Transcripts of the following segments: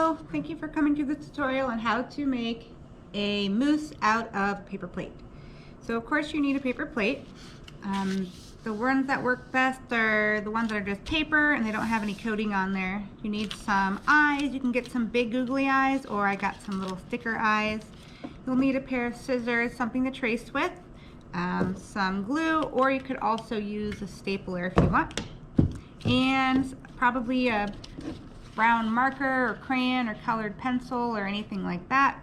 Hello, thank you for coming to the tutorial on how to make a mousse out of paper plate. So of course you need a paper plate. The ones that work best are the ones that are just paper and they don't have any coating on there. You need some eyes. You can get some big googly eyes, or I got some little sticker eyes. You'll need a pair of scissors, something to trace with, some glue, or you could also use a stapler if you want, and probably a brown marker or crayon or colored pencil or anything like that,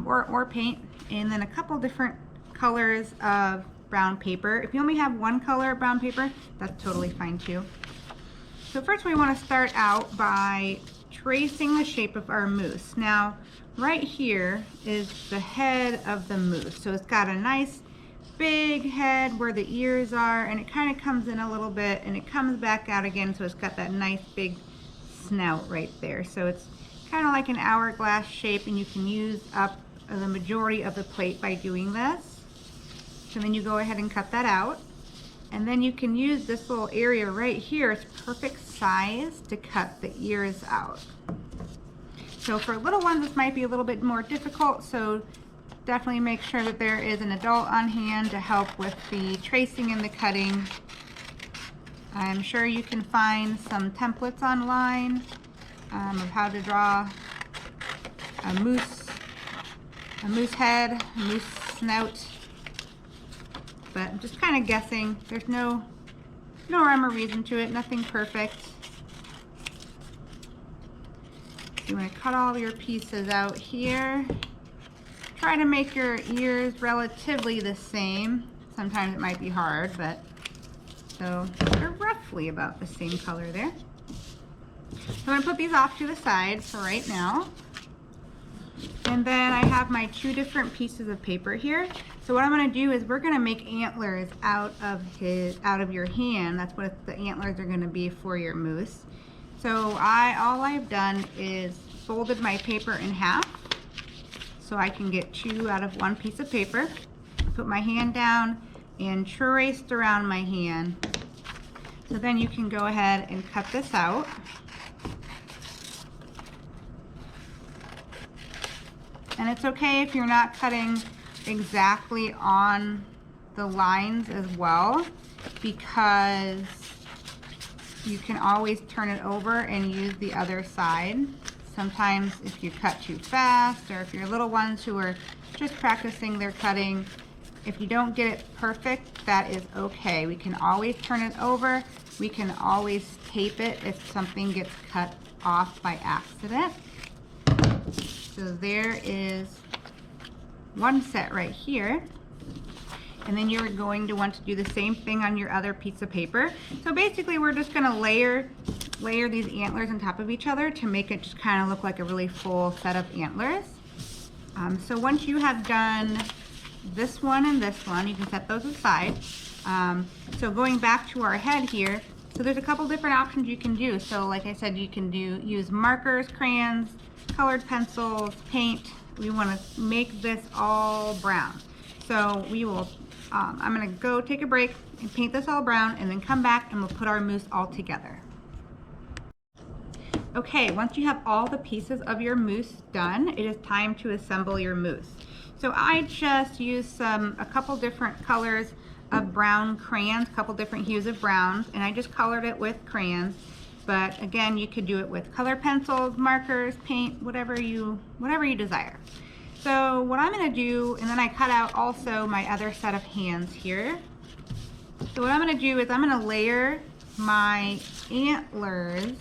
or paint, and then a couple different colors of brown paper. If you only have one color of brown paper, that's totally fine too. So first we want to start out by tracing the shape of our mousse. Now right here is the head of the mousse. So it's got a nice big head where the ears are, and it kind of comes in a little bit and it comes back out again, so it's got that nice big snout right there. So it's kind of like an hourglass shape, and you can use up the majority of the plate by doing this. So then you go ahead and cut that out, and then you can use this little area right here. It's perfect size to cut the ears out. So for little ones this might be a little bit more difficult, so definitely make sure that there is an adult on hand to help with the tracing and the cutting. I'm sure you can find some templates online of how to draw a moose head, a moose snout, but I'm just kind of guessing. There's no rhyme or reason to it, nothing perfect. You want to cut all your pieces out here. Try to make your ears relatively the same. Sometimes it might be hard, but so they're roughly about the same color there. So I'm going to put these off to the side for right now. And then I have my two different pieces of paper here. So what I'm going to do is we're going to make antlers out of your hand. That's what the antlers are going to be for your mousse. So all I've done is folded my paper in half so I can get two out of one piece of paper. Put my hand down and traced around my hand. So then you can go ahead and cut this out. And it's okay if you're not cutting exactly on the lines as well, because you can always turn it over and use the other side. Sometimes if you cut too fast, or if you're little ones who are just practicing their cutting, if you don't get it perfect, that is okay. We can always turn it over. We can always tape it if something gets cut off by accident. So there is one set right here. And then you're going to want to do the same thing on your other piece of paper. So basically we're just going to layer these antlers on top of each other to make it just kind of look like a really full set of antlers. So once you have done this one and this one, you can set those aside. So going back to our head here, so there's a couple different options you can do. So like I said, you can use markers, crayons, colored pencils, paint. We want to make this all brown. So we will, I'm going to go take a break and paint this all brown, and then come back and we'll put our mousse all together. Okay, once you have all the pieces of your mousse done, it is time to assemble your mousse. So I just used a couple different colors of brown crayons, a couple different hues of browns, and I just colored it with crayons. But again, you could do it with color pencils, markers, paint, whatever you desire. So what I'm going to do, and then I cut out also my other set of hands here. So what I'm going to do is I'm going to layer my antlers,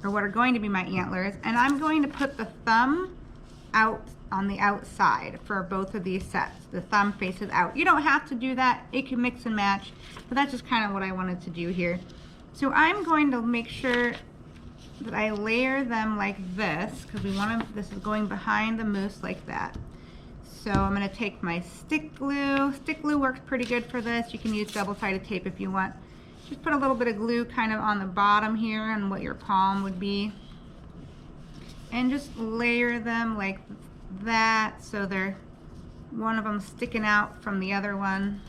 or what are going to be my antlers, and I'm going to put the thumb out on the outside for both of these sets. The thumb faces out. You don't have to do that. It can mix and match, but that's just kind of what I wanted to do here. So I'm going to make sure that I layer them like this, because this is going behind the mousse like that. So I'm going to take my stick glue. Stick glue works pretty good for this. You can use double-sided tape if you want. Just put a little bit of glue kind of on the bottom here and what your palm would be. And just layer them like that, so they're one of them sticking out from the other one.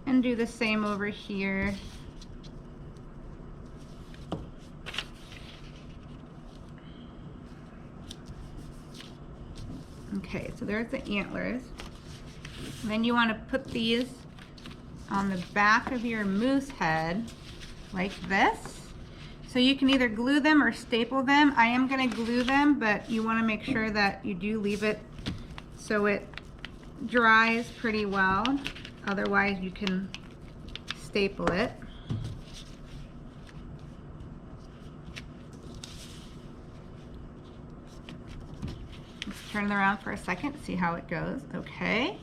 And do the same over here. Okay, so there's the antlers. Then you want to put these on the back of your moose head like this. So you can either glue them or staple them. I am going to glue them, but you want to make sure that you do leave it so it dries pretty well. Otherwise you can staple it. Let's turn it around for a second, see how it goes. Okay.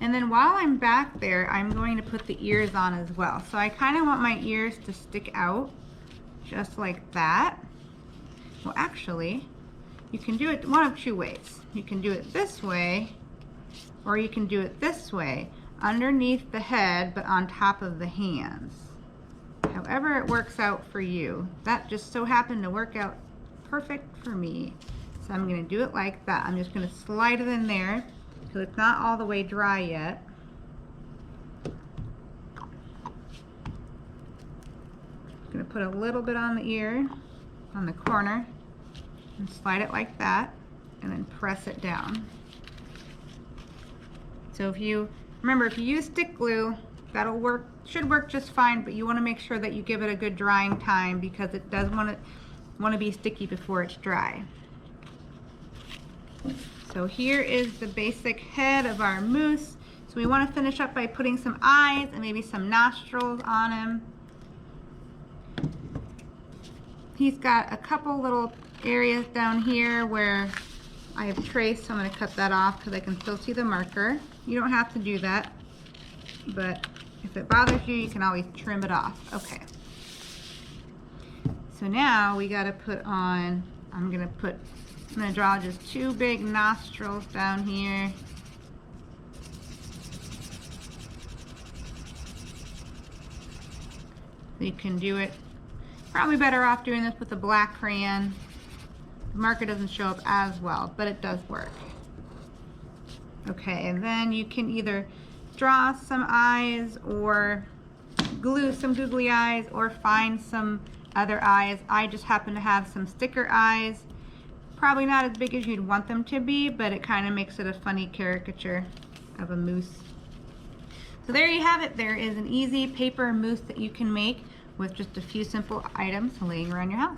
And then while I'm back there, I'm going to put the ears on as well. So I kind of want my ears to stick out just like that. Well, actually, you can do it one of two ways. You can do it this way, or you can do it this way, underneath the head, but on top of the hands. However it works out for you. That just so happened to work out perfect for me. So I'm going to do it like that. I'm just going to slide it in there because it's not all the way dry yet. I'm going to put a little bit on the ear, on the corner, and slide it like that, and then press it down. So if you remember, if you use stick glue, that'll work, should work just fine, but you want to make sure that you give it a good drying time because it does want to be sticky before it's dry. So here is the basic head of our moose. So we want to finish up by putting some eyes and maybe some nostrils on him. He's got a couple little areas down here where I have traced, so I'm going to cut that off because I can still see the marker. You don't have to do that, but if it bothers you, you can always trim it off. Okay. So now we got to put on, I'm going to draw just two big nostrils down here. You can do it, probably better off doing this with a black crayon. The marker doesn't show up as well, but it does work. Okay, and then you can either draw some eyes or glue some googly eyes or find some other eyes. I just happen to have some sticker eyes. Probably not as big as you'd want them to be, but it kind of makes it a funny caricature of a moose. So there you have it. There is an easy paper moose that you can make with just a few simple items laying around your house.